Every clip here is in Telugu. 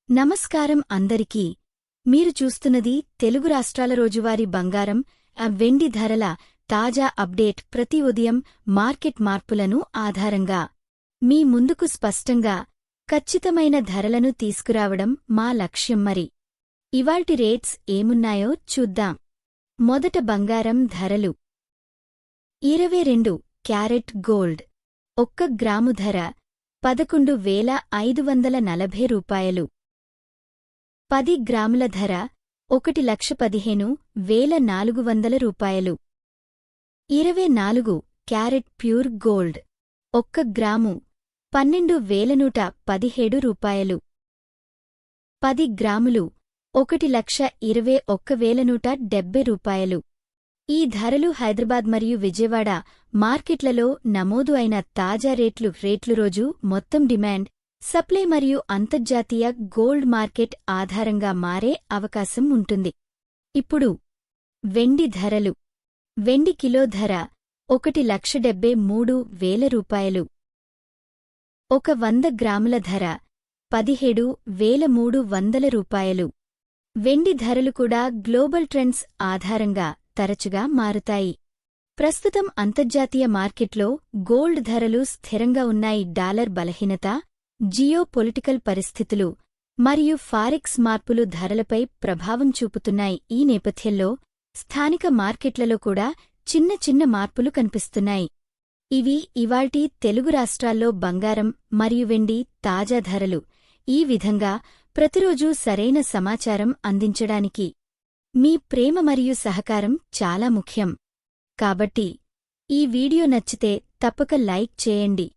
నమస్కారం అందరికీ. మీరు చూస్తున్నది తెలుగు రాష్ట్రాల రోజువారీ బంగారం, వెండి ధరల తాజా అప్డేట్. ప్రతి ఉదయం మార్కెట్ మార్పులను ఆధారంగా మీ ముందుకు స్పష్టంగా ఖచ్చితమైన ధరలను తీసుకురావడం మా లక్ష్యం. మరి ఇవాల్టి రేట్స్ ఏమున్నాయో చూద్దాం. మొదట బంగారం ధరలు. 22 క్యారెట్ గోల్డ్ 1 గ్రాము ధర 11,540 రూపాయలు. 10 గ్రాముల ధర 1,15,400 రూపాయలు. 24 క్యారెట్ ప్యూర్ గోల్డ్ 1 గ్రాము 12,117 రూపాయలు. 10 గ్రాములు 1,21,170 రూపాయలు. ఈ ధరలు హైదరాబాద్ మరియు విజయవాడ మార్కెట్లలో నమోదు అయిన తాజా రేట్లు రోజు మొత్తం డిమాండ్, సప్లై మరియు అంతర్జాతీయ గోల్డ్ మార్కెట్ ఆధారంగా మారే అవకాశం ఉంటుంది. ఇప్పుడు వెండి ధరలు. వెండి కిలో ధర 1,73,000 రూపాయలు. 100 గ్రాముల ధర 17,300 రూపాయలు. వెండి ధరలు కూడా గ్లోబల్ ట్రెండ్స్ ఆధారంగా తరచుగా మారుతాయి. ప్రస్తుతం అంతర్జాతీయ మార్కెట్లో గోల్డ్ ధరలు స్థిరంగా ఉన్నాయి. డాలర్ బలహీనత, జియో పొలిటికల్ పరిస్థితులు మరియు ఫారెక్స్ మార్పులు ధరలపై ప్రభావం చూపుతున్నాయి. ఈ నేపథ్యంలో స్థానిక మార్కెట్లలో కూడా చిన్న మార్పులు కనిపిస్తున్నాయి. ఇవి ఇవాల్టి తెలుగు రాష్ట్రాల్లో బంగారం మరియు వెండి తాజా ధరలు. ఈ విధంగా ప్రతిరోజూ సరైన సమాచారం అందించడానికి మీ ప్రేమ మరియు సహకారం చాలా ముఖ్యం. కాబట్టి ఈ వీడియో నచ్చితే తప్పక లైక్ చేయండి.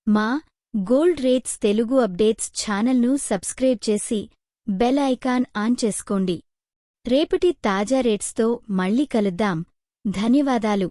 మా గోల్డ్ రేట్స్ తెలుగు అప్డేట్స్ ఛానల్ను సబ్స్క్రైబ్ చేసి బెల్ ఐకాన్ ఆన్ చేసుకోండి. రేపటి తాజా రేట్స్తో మళ్ళీ కలుద్దాం. ధన్యవాదాలు.